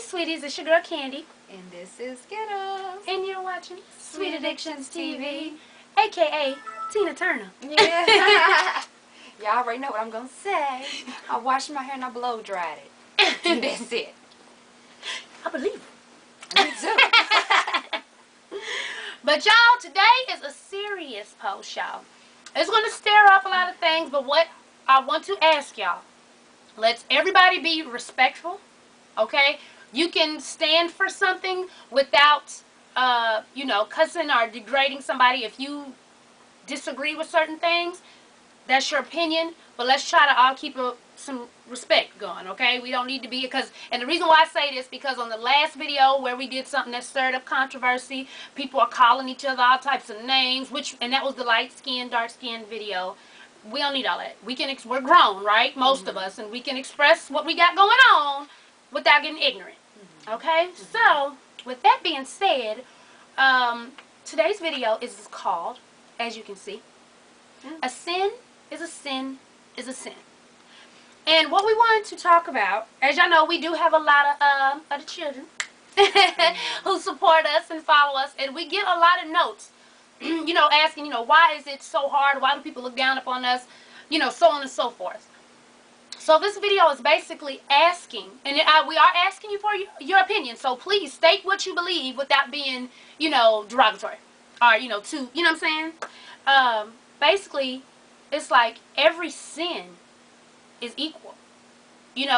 sweeties, it's your girl Candy. And this is Skittles. And you're watching Sweet Addictions TV, aka Tina Turner. Yeah. Y'all already know what I'm going to say. I washed my hair and I blow dried it. And that's it. I believe it. Me too. But y'all, today is a serious post, y'all. It's going to stir up a lot of things, but what I want to ask y'all, let's everybody be respectful, okay? You can stand for something without, cussing or degrading somebody. If you disagree with certain things, that's your opinion, but let's try to all keep some respect going, okay? We don't need to be, and the reason why I say this, because on the last video where we did something that stirred up controversy, people are calling each other all types of names, and that was the light skin, dark skin video. We don't need all that. We're grown, right? Most of us, and we can express what we got going on without getting ignorant, okay? So, with that being said, today's video is called, as you can see, A Sin is a Sin is a Sin. And what we wanted to talk about, as y'all know, we do have a lot of the children who support us and follow us, and we get a lot of notes, asking, why is it so hard? Why do people look down upon us? So on and so forth. So this video is basically asking, and we are asking you for your opinion. So please state what you believe without being, derogatory, or too, you know what I'm saying? Basically, it's like every sin is equal.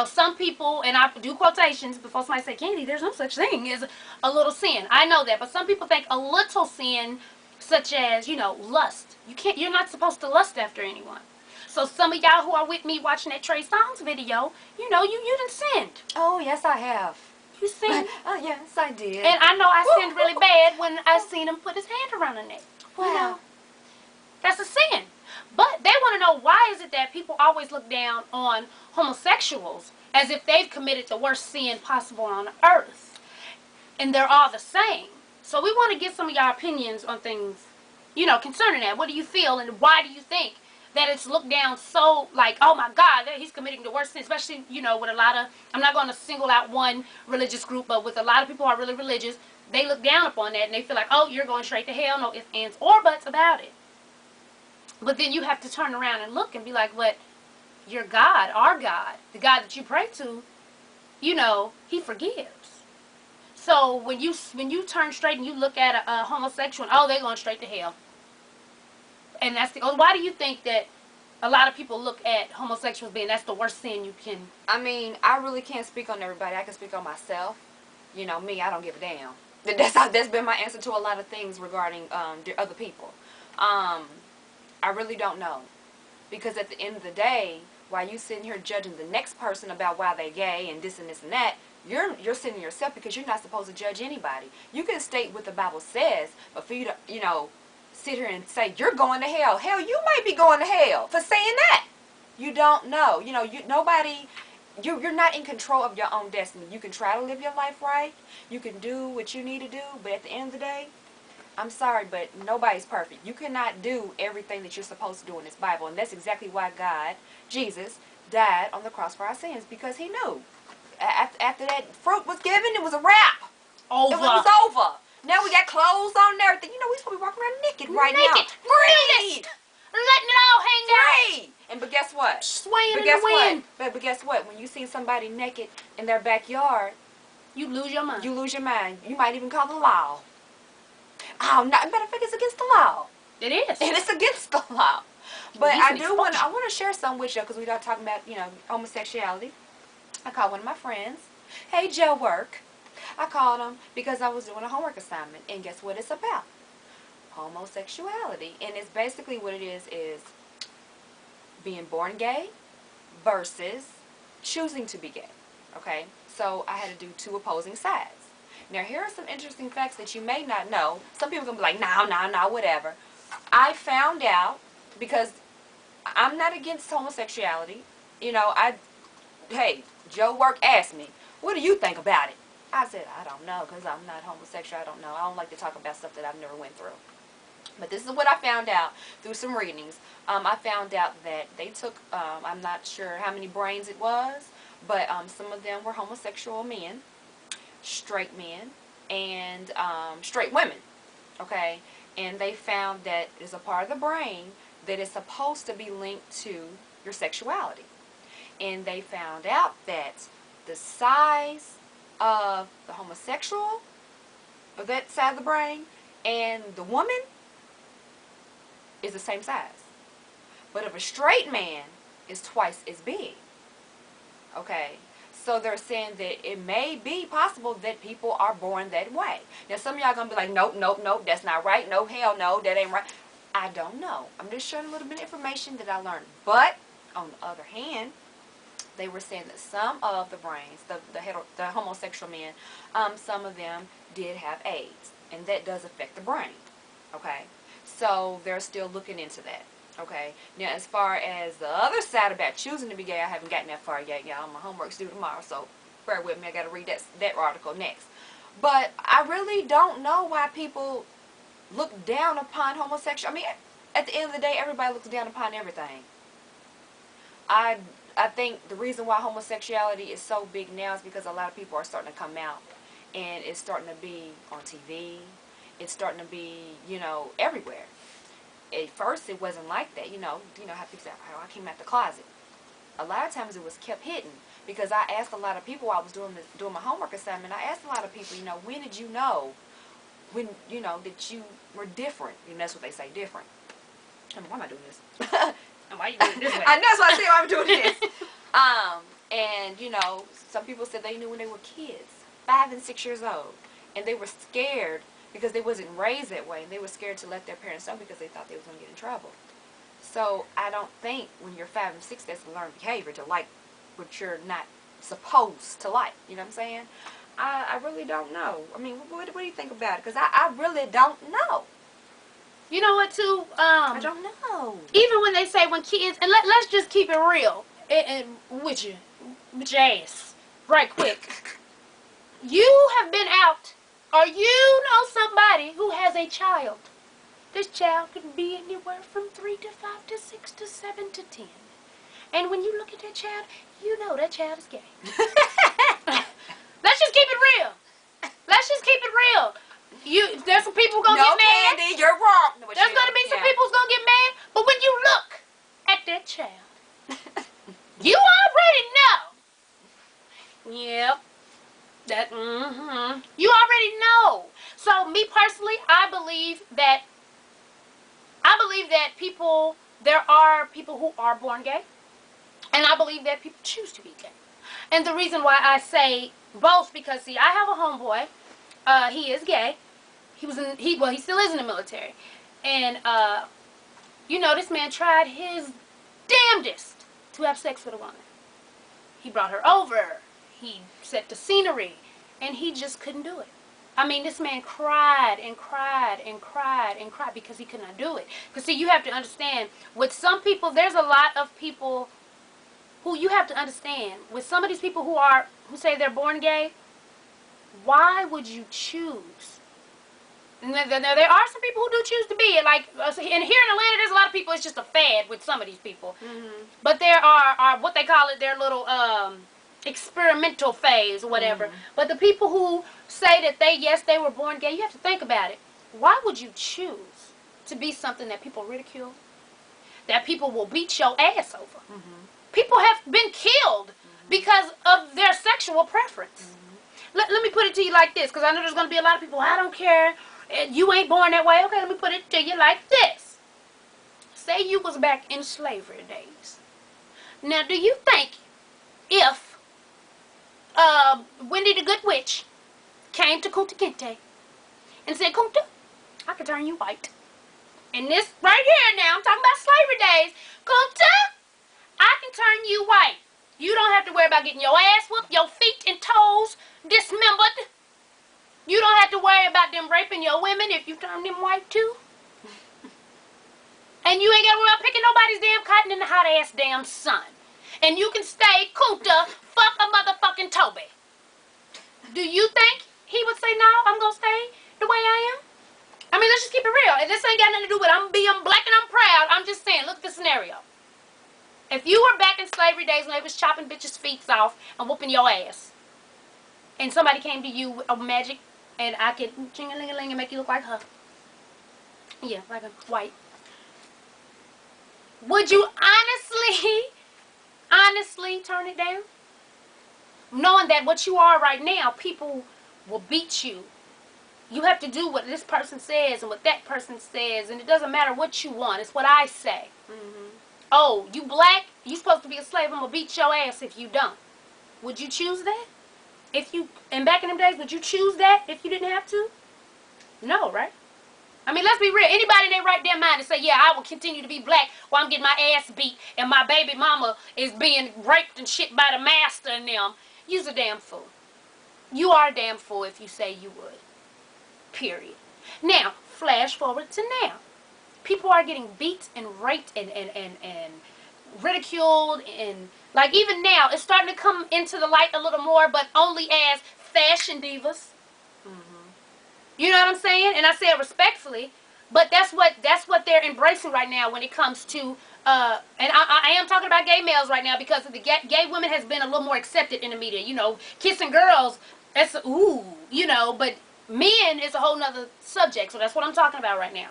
Some people, and I do quotations before somebody say, Candy, there's no such thing as a little sin. I know that, but some people think a little sin, such as, lust. You're not supposed to lust after anyone. So some of y'all who are with me watching that Trey Songz video, you done sinned. Oh, yes, I have. You sinned? Oh, yes, I did. And I know I sinned really bad when I seen him put his hand around her neck. Wow. That's a sin. But they want to know, why is it that people always look down on homosexuals as if they've committed the worst sin possible on earth? And they're all the same. So we want to get some of y'all opinions on things, concerning that. What do you feel, and why do you think that it's looked down so, like, oh my God, he's committing the worst sin, especially, with a lot of, I'm not going to single out one religious group, but with a lot of people who are really religious, they look down upon that, and they feel like, oh, you're going straight to hell, no ifs, ands, or buts about it. But then you have to turn around and look and be like, what, your God, our God, the God that you pray to, he forgives. So when you turn straight and you look at a homosexual, oh, they're going straight to hell. And why do you think that a lot of people look at homosexuals being, that's the worst sin you can? I mean, I really can't speak on everybody. I can speak on myself. Me, I don't give a damn. That's been my answer to a lot of things regarding other people. I really don't know. Because at the end of the day, while you sitting here judging the next person about why they're gay and this and this and that, you're sitting yourself, because you're not supposed to judge anybody. You can state what the Bible says, but for you to, sit here and say you're going to hell. Hell, you might be going to hell for saying that. You don't know. You're not in control of your own destiny. You can try to live your life right. You can do what you need to do, but at the end of the day, I'm sorry, but nobody's perfect. You cannot do everything that you're supposed to do in this Bible. And that's exactly why God, Jesus, died on the cross for our sins, because he knew. After that fruit was given, it was a wrap. Over. It was over. Now we got clothes on and everything. We supposed to be walking around naked right now. Free! Letting it all hang out. Free! But guess what? Swaying in the wind. But guess what? When you see somebody naked in their backyard, you lose your mind. You lose your mind. You might even call the law. Oh, matter of fact, it's against the law. It is. It is against the law. But I want to share some with you, because we are talking about, homosexuality. I called one of my friends. Hey, Joe Work. I called him because I was doing a homework assignment. And guess what it's about? Homosexuality. And it's basically what it is being born gay versus choosing to be gay. Okay? So I had to do two opposing sides. Now, here are some interesting facts that you may not know. Some people are going to be like, no, whatever. I found out, because I'm not against homosexuality. Hey, Joe Work asked me, what do you think about it? I said, I don't know, because I'm not homosexual. I don't know. I don't like to talk about stuff that I've never went through. But this is what I found out through some readings. I found out that they took, I'm not sure how many brains it was, but some of them were homosexual men. straight men and straight women. Okay, and they found that it's a part of the brain that is supposed to be linked to your sexuality. And they found out that the size of the homosexual, of that side of the brain, and the woman is the same size. But if a straight man is twice as big. Okay, so they're saying that it may be possible that people are born that way. Now, some of y'all going to be like, nope, nope, nope, that's not right. No, hell no, that ain't right. I don't know. I'm just sharing a little bit of information that I learned. But, on the other hand, they were saying that some of the brains, the homosexual men, some of them did have AIDS. And that does affect the brain. Okay? So, they're still looking into that. Okay, now as far as the other side about choosing to be gay, I haven't gotten that far yet, y'all. My homework's due tomorrow, so bear with me. I got to read that article next. But I really don't know why people look down upon homosexual. I mean, at the end of the day, everybody looks down upon everything. I think the reason why homosexuality is so big now is because a lot of people are starting to come out, and it's starting to be on TV. It's starting to be, everywhere. At first it wasn't like that, you know how people say, how I came out the closet. A lot of times it was kept hidden, because I asked a lot of people while I was doing my homework assignment. I asked a lot of people, when did you know, that you were different? And that's what they say, different. Why am I doing this? And why you doing it this way? I know, that's why I say why I'm doing this. And some people said they knew when they were kids, 5 and 6 years old, and they were scared because they wasn't raised that way, and they were scared to let their parents know because they thought they was going to get in trouble. So I don't think when you're 5 and 6 that's a learned behavior to like what you're not supposed to like. You know what I'm saying? I really don't know. I mean, what do you think about it? Because I really don't know. You know what, too? I don't know. Even when they say when kids, and let's just keep it real, and with your ass, right quick. You have been out, or you know somebody who has a child. This child could be anywhere from 3 to 5 to 6 to 7 to 10. And when you look at that child, you know that child is gay. Let's just keep it real. Let's just keep it real. There's some people who gonna get mad. Candy, you're wrong. No, There's gonna be some people who's gonna get mad. But when you look at that child, you already know. Yep. You already know. So me personally, I believe that there are people who are born gay, and I believe that people choose to be gay. And the reason why I say both, because see, I have a homeboy. He is gay. He still is in the military, and this man tried his damnedest to have sex with a woman. He brought her over. He set the scenery, and he just couldn't do it. I mean, this man cried and cried and cried and cried because he could not do it. Because, see, you have to understand, with some people, there's a lot of people who you have to understand. With some of these people who say they're born gay, why would you choose? Now, there are some people who do choose to be it. Like, and here in Atlanta, there's a lot of people, it's just a fad with some of these people. Mm-hmm. But there are what they call it, their little experimental phase or whatever. Mm-hmm. But the people who say that they were born gay, you have to think about it. Why would you choose to be something that people ridicule, that people will beat your ass over? Mm-hmm. People have been killed because of their sexual preference. Mm-hmm. Let me put it to you like this, because I know there's going to be a lot of people, I don't care, you ain't born that way. Okay, let me put it to you like this. Say you was back in slavery days. Now, do you think if Wendy the Good Witch came to Kunta Kinte and said, Kunta, I can turn you white. And this right here now, I'm talking about slavery days. Kunta, I can turn you white. You don't have to worry about getting your ass whooped, your feet and toes dismembered. You don't have to worry about them raping your women if you turn them white too. And you ain't got to worry about picking nobody's damn cotton in the hot ass damn sun. And you can stay Kunta, fuck a motherfucking Toby. Do you think he would say, no, I'm going to stay the way I am? I mean, let's just keep it real. And this ain't got nothing to do with I'm black and I'm proud. I'm just saying, look at the scenario. If you were back in slavery days when they was chopping bitches' feet off and whooping your ass, and somebody came to you with a magic, and I could ching-a-ling-a-ling and make you look like her. Yeah, like a white. Would you honestly turn it down? Knowing that what you are right now, people will beat you. You have to do what this person says and what that person says, and it doesn't matter what you want. It's what I say. Mm-hmm. Oh, you black? You supposed to be a slave? I'm gonna beat your ass if you don't. Would you choose that? If you, and back in them days, would you choose that if you didn't have to? No, right? I mean, let's be real. Anybody in their right damn mind to say, yeah, I will continue to be black while I'm getting my ass beat and my baby mama is being raped and shit by the master and them, you's a damn fool. You are a damn fool if you say you would. Period. Now, flash forward to now. People are getting beat and raped and ridiculed, and like even now it's starting to come into the light a little more, but only as fashion divas. Mm-hmm. You know what I'm saying? And I say it respectfully, but that's what they're embracing right now when it comes to and I am talking about gay males right now, because the gay women has been a little more accepted in the media. You know, kissing girls, that's ooh, you know, but men is a whole nother subject. So that's what I'm talking about right now.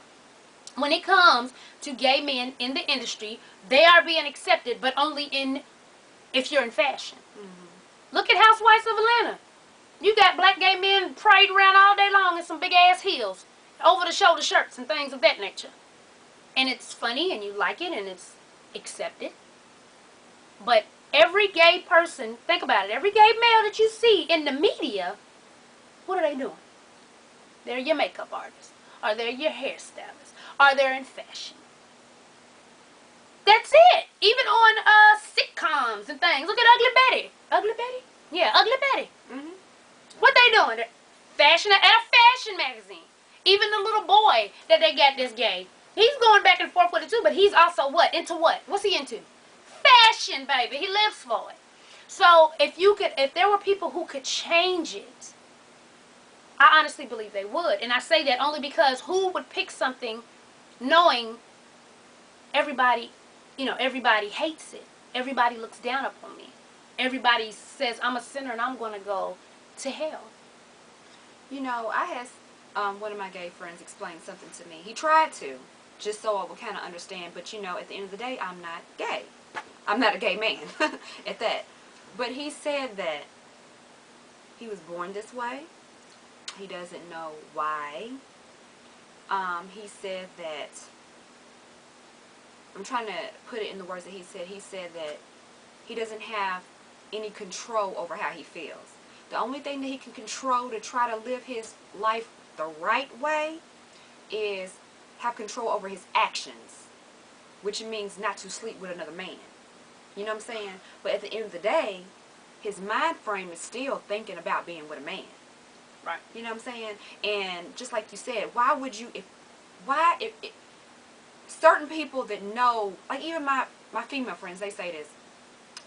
When it comes to gay men in the industry, they are being accepted, but only in if you're in fashion. Mm-hmm. Look at Housewives of Atlanta. You got black gay men parade around all day long in some big ass heels, over the shoulder shirts and things of that nature. And it's funny and you like it and it's accepted. But every gay person, think about it, every gay male that you see in the media, what are they doing? They're your makeup artists. Or they're your hairstylists. Or they're in fashion. That's it. Even on sitcoms and things. Look at Ugly Betty. Ugly Betty? Yeah, Ugly Betty. Mm-hmm. What they doing? They're fashion at a fashion magazine. Even the little boy that they got that's gay, he's going back and forth with it too, but he's also what? Into what? What's he into? Fashion, baby. He lives for it. So if there were people who could change it, I honestly believe they would. And I say that only because who would pick something knowing everybody, everybody hates it. Everybody looks down upon me. Everybody says I'm a sinner and I'm going to go to hell. You know, I had one of my gay friends explain something to me. He tried to, just so I would kind of understand. But, at the end of the day, I'm not gay. I'm not a gay man at that. But he said that he was born this way. He doesn't know why. He said that, I'm trying to put it in the words that he said that he doesn't have any control over how he feels. The only thing that he can control to try to live his life the right way is have control over his actions, which means not to sleep with another man. You know what I'm saying? But at the end of the day, his mind frame is still thinking about being with a man. Right. You know what I'm saying? And just like you said, if certain people that know, like even my female friends, they say this,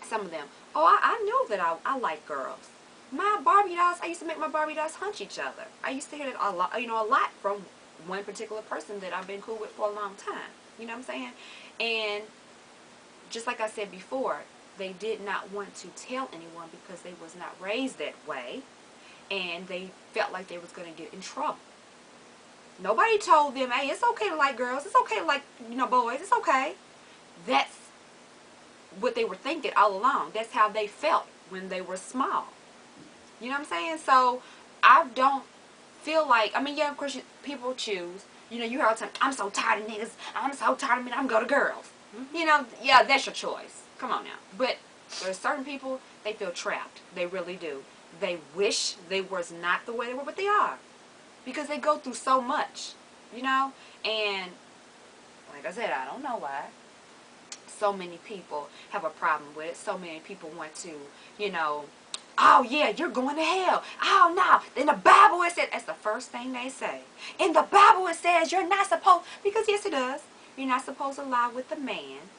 some of them, oh, I know that I like girls. My Barbie dolls, I used to make my Barbie dolls hunch each other. I used to hear that a lot from one particular person that I've been cool with for a long time. You know what I'm saying? And just like I said before, they did not want to tell anyone because they was not raised that way, and they felt like they was going to get in trouble. Nobody told them, hey, it's okay to like girls. It's okay to like, boys. It's okay. That's what they were thinking all along. That's how they felt when they were small. You know what I'm saying? So I don't feel like, yeah, of course people choose. You hear all the time, I'm so tired of niggas. I'm so tired of men. I'm going to go to girls. Mm-hmm. Yeah, that's your choice. Come on now. But there's certain people, they feel trapped. They really do. They wish they was not the way they were, but they are. Because they go through so much, and like I said, I don't know why. So many people have a problem with it. So many people want to, oh yeah, you're going to hell. Oh no. In the Bible it says, that's the first thing they say. In the Bible it says you're not supposed, because yes it does. You're not supposed to lie with a man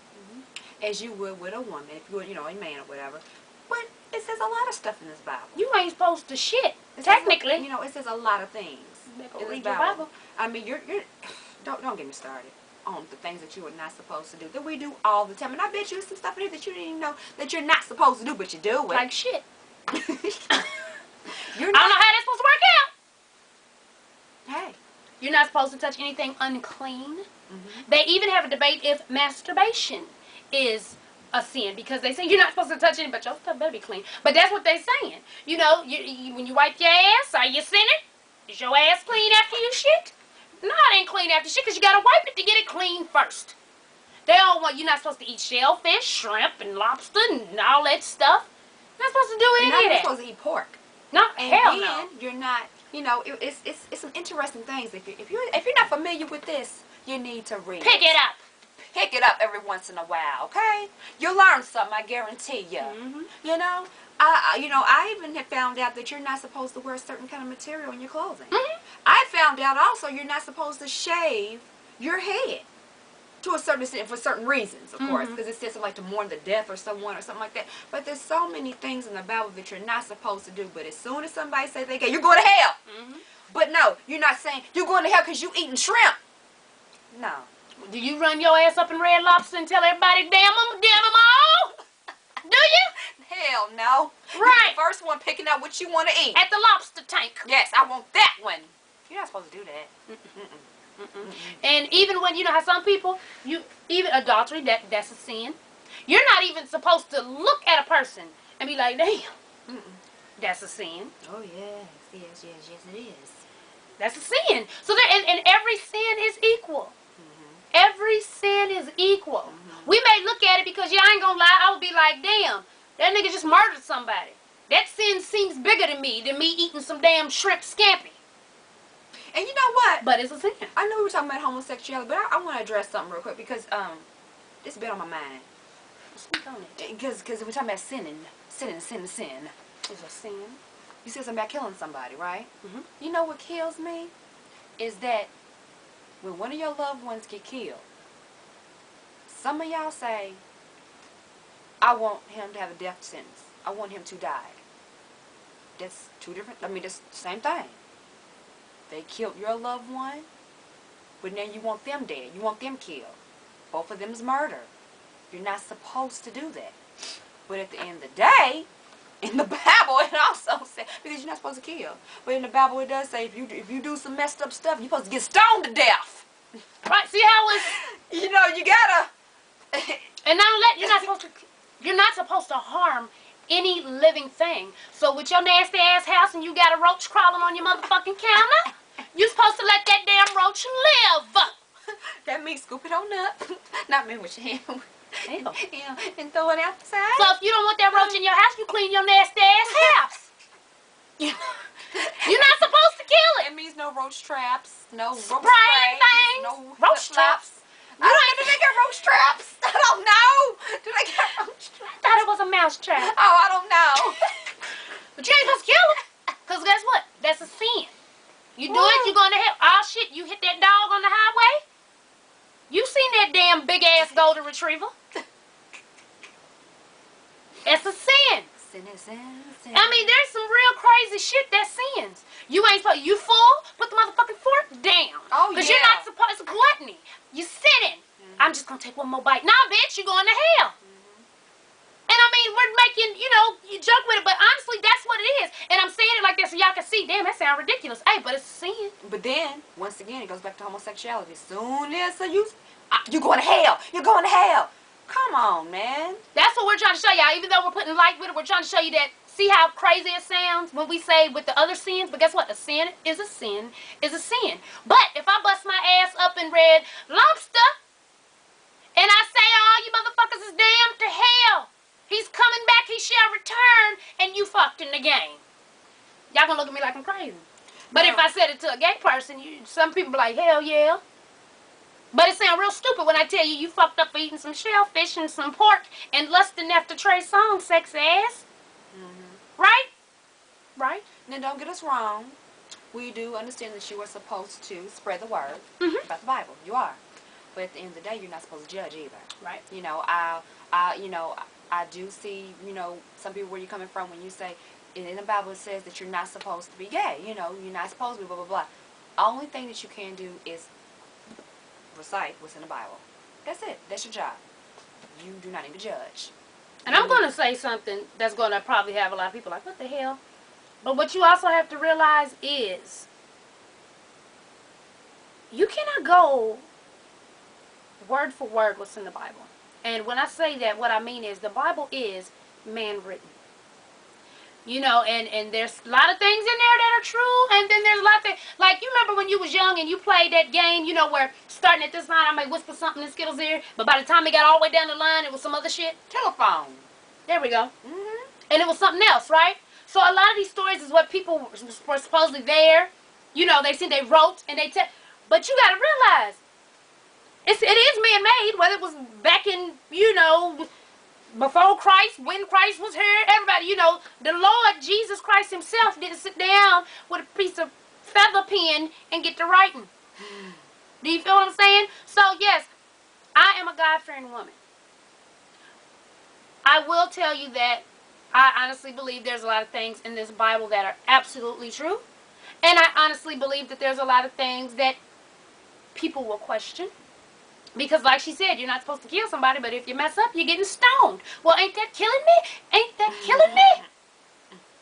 as you would with a woman, if you were, a man or whatever. But it says a lot of stuff in this Bible. You ain't supposed to shit, technically. It says a lot of things. Read your Bible. You're don't get me started on the things that you are not supposed to do that we do all the time. And I bet you some stuff in here that you didn't even know that you're not supposed to do, but you do it. Like shit. You're You're not supposed to touch anything unclean. Mm-hmm. They even have a debate if masturbation is a sin, because they say you're not supposed to touch it, but your stuff better be clean. But that's what they're saying. You know, when you wipe your ass, are you sinning? Is your ass clean after you shit? No, it ain't clean after shit, because you got to wipe it to get it clean first. They don't want, you're not supposed to eat shellfish, shrimp, and lobster, and all that stuff. You're not supposed to do any of that. You're not supposed to eat pork. No, And hell then no. you're not, you know, it's some interesting things. If you're not familiar with this, you need to read. Pick it up. Pick it up every once in a while, okay? You'll learn something, I guarantee you. Mm-hmm. You know, I even have found out that you're not supposed to wear a certain kind of material in your clothing. Mm-hmm. I found out also you're not supposed to shave your head. To a certain extent, for certain reasons, of course, because it says something like to mourn the death or someone or something like that. But there's so many things in the Bible that you're not supposed to do. But as soon as somebody says they can, you're going to hell. Mm-hmm. But no, you're not saying you're going to hell because you eating shrimp. No. Do you run your ass up in Red Lobster and tell everybody, damn them all? Do you? Hell no. Right. You're the first one picking out what you want to eat. At the lobster tank. Yes, I want that one. You're not supposed to do that. Mm-mm. Mm-mm. And even when, you know how some people, even adultery, that's a sin. You're not even supposed to look at a person and be like, damn, that's a sin. Oh, yes, it is. That's a sin. So and every sin is equal. Every sin is equal. We may look at it because, I ain't gonna lie, I would be like, damn, that nigga just murdered somebody. That sin seems bigger than me eating some damn shrimp scampi. And you know what? But it's a sin. I know we were talking about homosexuality, but I want to address something real quick because this has been on my mind. Speak on it. Because we're talking about sin. It's a sin. You said something about killing somebody, right? Mm-hmm. You know what kills me? Is that when one of your loved ones get killed, some of y'all say, I want him to have a death sentence. I want him to die. That's two different, that's the same thing. They killed your loved one, but now you want them dead. You want them killed. Both of them is murder. You're not supposed to do that. But at the end of the day, in the Bible it also says, because you're not supposed to kill, but in the Bible it does say if you do some messed up stuff, you're supposed to get stoned to death. Right? See how it's, You gotta. and you're not supposed to harm any living thing. So with your nasty ass house and you got a roach crawling on your motherfucking counter, you're supposed to let that damn roach live. That means scoop it on up. Not me with your hand. Ew. Yeah, and throw it outside. So if you don't want that roach in your house, you clean your nasty ass house. You're not supposed to kill it. It means no roach traps, no roach Spraying sprays, things. no Roach traps. I don't know, do they get roach traps? I don't know. Do they get roach traps? I thought it was a mouse trap. Oh, I don't know. But you ain't supposed to kill it. Because guess what? That's a sin. You do it, you're going to hell. Oh, shit, you hit that dog on the highway? You seen that damn big-ass golden retriever. That's a sin. Sin. I mean, there's some real crazy shit that sins. You ain't supposed, you full? Put the motherfucking fork down. Oh, Because yeah. you're not supposed to gluttony. You sinning. I'm just going to take one more bite. Nah, bitch, you're going to hell. And I mean, we're making, you joke with it, but honestly, that's what it is. And I'm saying it like that so y'all can see, damn, that sounds ridiculous. Hey, but it's a sin. But then, once again, it goes back to homosexuality. Soon as you're going to hell. You're going to hell. Come on, man. That's what we're trying to show y'all. Even though we're putting light with it, we're trying to show you that, see how crazy it sounds when we say with the other sins? But guess what? A sin is a sin is a sin. But if I bust my ass up in Red Lobster, and I say, oh, you motherfuckers is damned to hell. He's coming back, he shall return, and you fucked in the game. Y'all gonna look at me like I'm crazy. But if I said it to a gay person, some people be like, hell yeah. But it sounds real stupid when I tell you you fucked up for eating some shellfish and some pork and lusting after Trey Songz, sex ass. Right? Right? Now, don't get us wrong. We do understand that you are supposed to spread the word about the Bible. You are. But at the end of the day, you're not supposed to judge either. Right. I do see, some people where you're coming from when you say, in the Bible it says that you're not supposed to be gay. You're not supposed to be blah, blah, blah. Only thing that you can do is recite what's in the Bible. That's it. That's your job. You do not need to judge. And I'm going to say something that's going to probably have a lot of people like, what the hell? But what you also have to realize is you cannot go word for word what's in the Bible. And when I say that, what I mean is the Bible is man written. You know, and there's a lot of things in there that are true, and then there's a lot of things, like, you remember when you was young and you played that game, you know, where starting at this line, I may whisper something in Skittles' ear, but by the time it got all the way down the line, it was some other shit? Telephone. There we go. Mm-hmm. And it was something else, right? So a lot of these stories is what people were supposedly there. You know, they said they wrote, and they tell, but you got to realize, it is man-made, whether it was back in, you know, before Christ, when Christ was here, everybody, you know, the Lord Jesus Christ himself didn't sit down with a piece of feather pen and get to writing. Do you feel what I'm saying? So, yes, I am a God-fearing woman. I will tell you that I honestly believe there's a lot of things in this Bible that are absolutely true. And I honestly believe that there's a lot of things that people will question. Because like she said, you're not supposed to kill somebody, but if you mess up, you're getting stoned. Well, ain't that killing me? Ain't that killing me?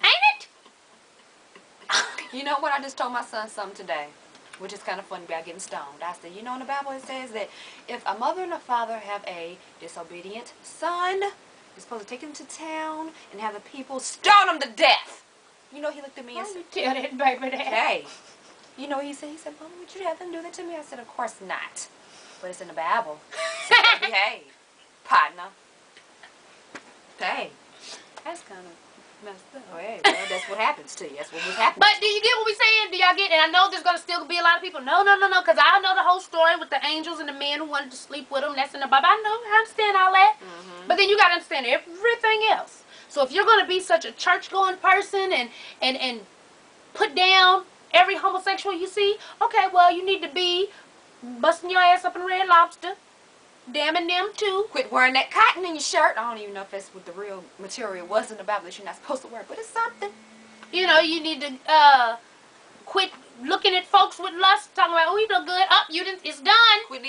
Ain't it? You know what? I just told my son something today, which is kind of funny about getting stoned. I said, you know, in the Bible it says that if a mother and a father have a disobedient son, you're supposed to take him to town and have the people stone him to death. You know, he looked at me and Why said, you tell that baby that? hey, you know what he said? He said, Mama, would you have them do that to me? I said, of course not. But it's in the Bible. So behave, partner. Hey, that's kind of messed up. Oh, hey, well, that's what happens to you. That's what was happening. But do you get what we're saying? Do y'all get? And I know there's going to still be a lot of people. No, because I know the whole story with the angels and the men who wanted to sleep with them. That's in the Bible. I understand all that. Mm-hmm. But then you got to understand everything else. So if you're going to be such a church-going person and put down every homosexual you see, okay, well, you need to be busting your ass up in Red Lobster, damning them too. Quit wearing that cotton in your shirt. I don't even know if that's what the real material was in the Bible that you're not supposed to wear, but it's something. You know, you need to quit looking at folks with lust, talking about, oh, you look good. Up, you didn't. It's done. Quit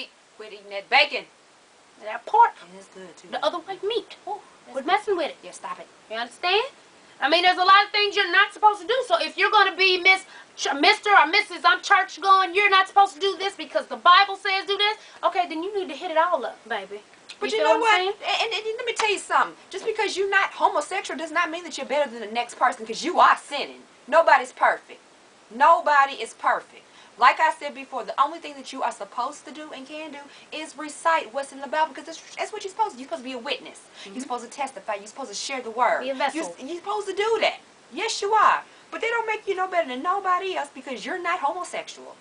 eating that bacon. That pork, And it's good too. the other white meat. Oh, Quit messing with it. Yeah, stop it. You understand? I mean, there's a lot of things you're not supposed to do. So if you're going to be Mr. or Mrs. I'm church going, you're not supposed to do this because the Bible says do this. Okay, then you need to hit it all up, baby. But you you feel know what? I'm what? saying? And let me tell you something. Just because you're not homosexual does not mean that you're better than the next person, because you are sinning. Nobody's perfect. Nobody is perfect. Like I said before, the only thing that you are supposed to do and can do is recite what's in the Bible, because that's what you're supposed to do. You're supposed to be a witness. Mm-hmm. You're supposed to testify. You're supposed to share the word. Be a vessel. You're supposed to do that. Yes, you are. But they don't make you no better than nobody else because you're not homosexual.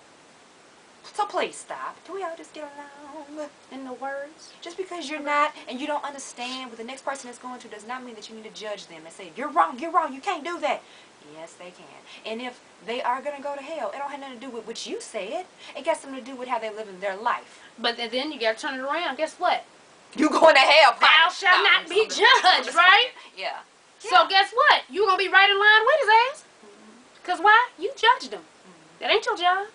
So please stop. Can we all just get along? In the words. Just because you're not and you don't understand what the next person is going through does not mean that you need to judge them and say, you're wrong, you can't do that. Yes, they can. And if they are going to go to hell, it don't have nothing to do with what you said. It got something to do with how they live in their life. But then you got to turn it around. Guess what? You going to hell, Thou shalt not be judged, right? Yeah. So guess what? You going to be right in line with his ass. Because why? You judged him. That ain't your job.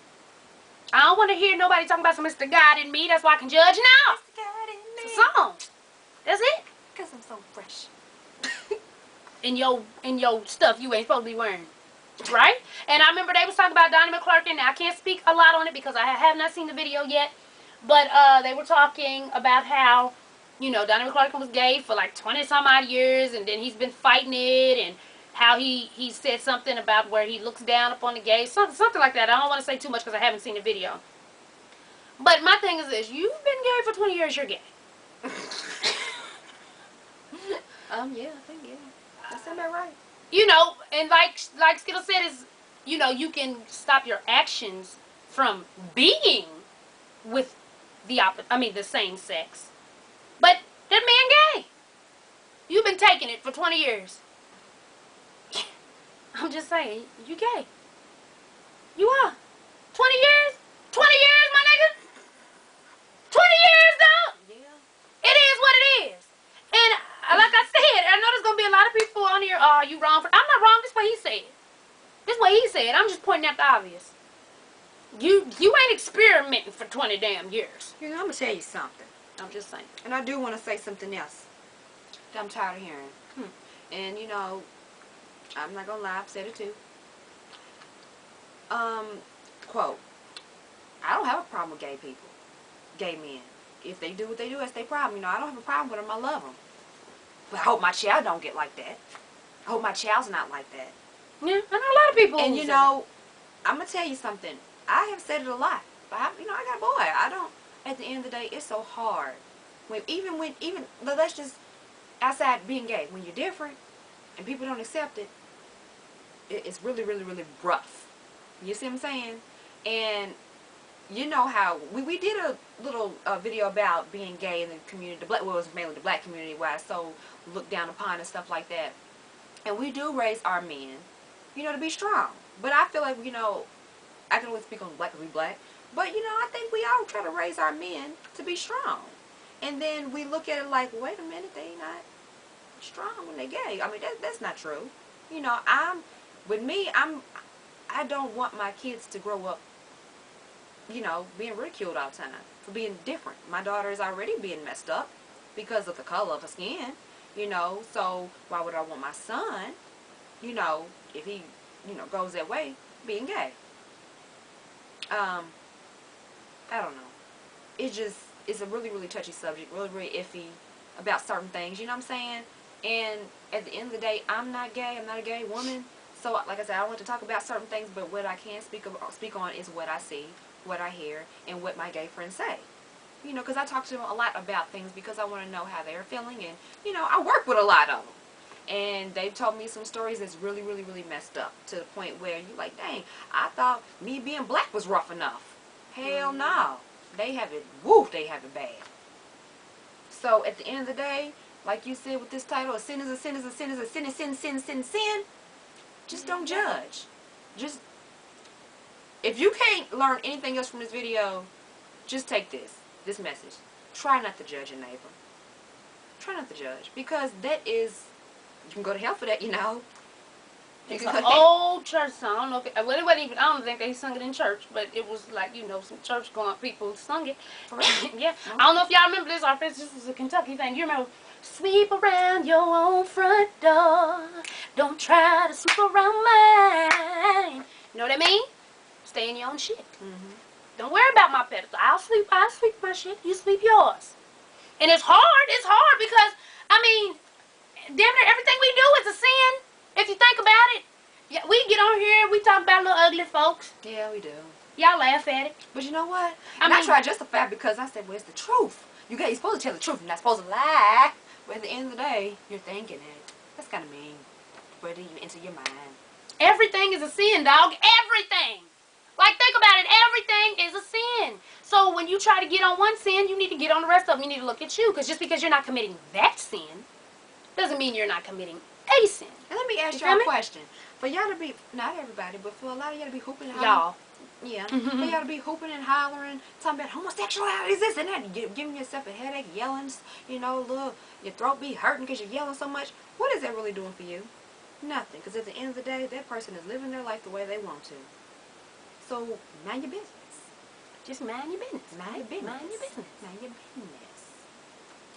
I don't want to hear nobody talking about some Mr. God in me. That's why I can judge. No. Mr. God in me. It's a song. That's it. Because I'm so fresh. In your stuff you ain't supposed to be wearing. Right? And I remember they was talking about Donnie McClurkin. Now, I can't speak a lot on it because I have not seen the video yet. But they were talking about how, you know, Donnie McClurkin was gay for like 20-some odd years. And then he's been fighting it. And how he said something about where he looks down upon the gays. Something like that. I don't want to say too much because I haven't seen the video. But my thing is this. You've been gay for 20 years. You're gay. Yeah, I think, yeah. That's about right. You know, and like Skittle said, is, you know, you can stop your actions from being with the same sex. But that man gay. You've been taking it for 20 years. I'm just saying, you gay. You are. 20 years? 20 years, my nigga? 20 years, though? Yeah. It is what it is. And like I said, I know there's going to be a lot of people on here, oh, you wrong for... I'm not wrong. This is what he said. This is what he said. I'm just pointing out the obvious. You ain't experimenting for 20 damn years. You know, I'm going to tell you something. I'm just saying. And I do want to say something else that I'm tired of hearing. And, you know, I'm not going to lie. I've said it too. Quote, I don't have a problem with gay people, gay men. If they do what they do, that's their problem. You know, I don't have a problem with them. I love them. But I hope my child don't get like that. I hope my child's not like that. Yeah, I know a lot of people. And you know, I'm gonna tell you something. I have said it a lot, but I got a boy. I don't. At the end of the day, it's so hard. Even let's just outside being gay, when you're different and people don't accept it, it's really, really, really rough. You see what I'm saying? And you know how we did a little video about being gay in the community, it was mainly the black community, why it's so looked down upon and stuff like that. And we do raise our men, to be strong. But I feel like, I can only speak on black because we black. But, I think we all try to raise our men to be strong. And then we look at it like, wait a minute, they not strong when they gay. I mean, that's not true. I don't want my kids to grow up, being ridiculed all the time for being different. My daughter is already being messed up because of the color of her skin, so why would I want my son, if he, goes that way, being gay? I don't know. It's a really, really touchy subject, really, really iffy about certain things, you know what I'm saying? And at the end of the day, I'm not gay, I'm not a gay woman, so like I said, I don't want to talk about certain things, but what I can speak on is what I see, what I hear, and what my gay friends say. Because I talk to them a lot about things because I want to know how they're feeling, and, I work with a lot of them. And they've told me some stories that's really, really, really messed up to the point where you're like, dang, I thought me being black was rough enough. Hell no. They have it, they have it bad. So at the end of the day, like you said with this title, a sin is a sin is a sin is a sin is sin, sin, sin, sin. Just don't judge. Just, if you can't learn anything else from this video, just take this message. Try not to judge your neighbor. Try not to judge. Because that is, you can go to hell for that, It's an old church song. I don't know if it wasn't even, I don't think they sung it in church, but it was like, some church going people sung it. Yeah. No. I don't know if y'all remember this, or if this was a Kentucky thing. You remember, sweep around your own front door. Don't try to sweep around mine. You know what I mean? Stay in your own shit. Mm-hmm. Don't worry about my pedestal. I'll sweep my shit. You sweep yours. And it's hard because, damn near everything we do is a sin. If you think about it. Yeah, we get on here, we talk about little ugly folks. Yeah, we do. Y'all laugh at it. But you know what? I try to justify it because I said, well, it's the truth. You're supposed to tell the truth. You're not supposed to lie. But at the end of the day, you're thinking it. That's kind of mean. Where do you enter your mind? Everything is a sin, dog. Everything. Like, think about it. Everything is a sin. So when you try to get on one sin, you need to get on the rest of them. You need to look at you. Because just because you're not committing that sin doesn't mean you're not committing a sin. And let me ask y'all a question. For y'all to be, not everybody, but for a lot of y'all to be hooping and Y'all. Yeah. For y'all to be hooping and hollering, talking about homosexuality, this and that, giving yourself a headache, yelling, your throat be hurting because you're yelling so much. What is that really doing for you? Nothing. Because at the end of the day, that person is living their life the way they want to. So, mind your business. Just mind your business. Mind your business. Mind your business. Mind your business.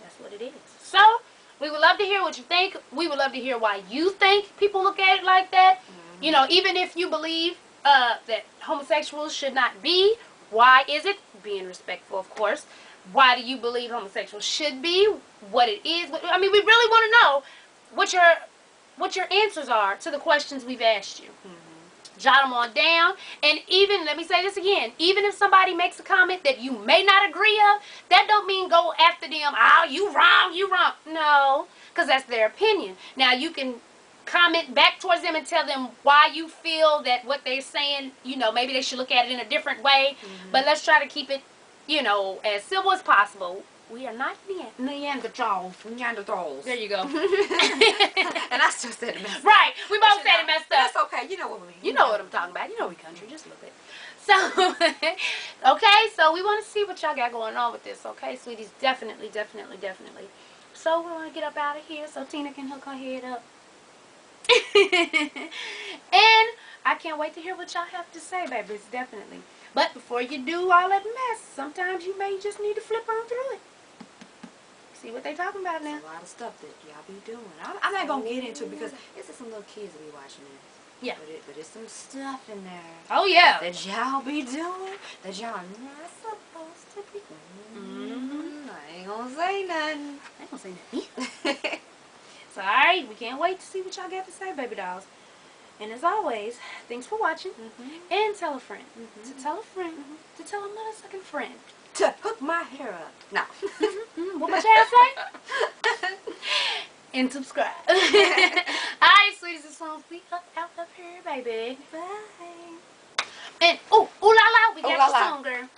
That's what it is. So, we would love to hear what you think. We would love to hear why you think people look at it like that. Mm-hmm. Even if you believe that homosexuals should not be, why is it? Being respectful, of course. Why do you believe homosexuals should be? What it is? We really want to know what your answers are to the questions we've asked you. Mm-hmm. Jot them on down. And even, let me say this again, even if somebody makes a comment that you may not agree of, that don't mean go after them, you wrong. No, because that's their opinion. Now, you can comment back towards them and tell them why you feel that what they're saying, maybe they should look at it in a different way. Mm-hmm. But let's try to keep it, as civil as possible. We are not Neanderthals. There you go. And I still said it messed up. Right. We both said it messed up. That's okay. You know what we mean. You know what I'm talking about. You know we country. Just look at it. So, okay. So, we want to see what y'all got going on with this. Okay, sweeties? Definitely. So, we want to get up out of here so Tina can hook her head up. And I can't wait to hear what y'all have to say, babies. Definitely. But before you do all that mess, sometimes you may just need to flip on through it. See what they talking about now. There's a lot of stuff that y'all be doing. I'm not going to get into it because it's just some little kids that be watching this. Yeah. But it's some stuff in there. Oh, yeah. That y'all be doing that y'all not supposed to be doing. I ain't gonna say nothing. I ain't gonna say nothing. So, alright, we can't wait to see what y'all got to say, baby dolls. And as always, thanks for watching. And tell a friend. To tell a friend. To tell a motherfucking friend. To hook my hair up. No. What my child say? And subscribe. Alright, sweeties and swans, we up out of here, baby. Bye. And, ooh la la, we got Ooh la the la. song, girl.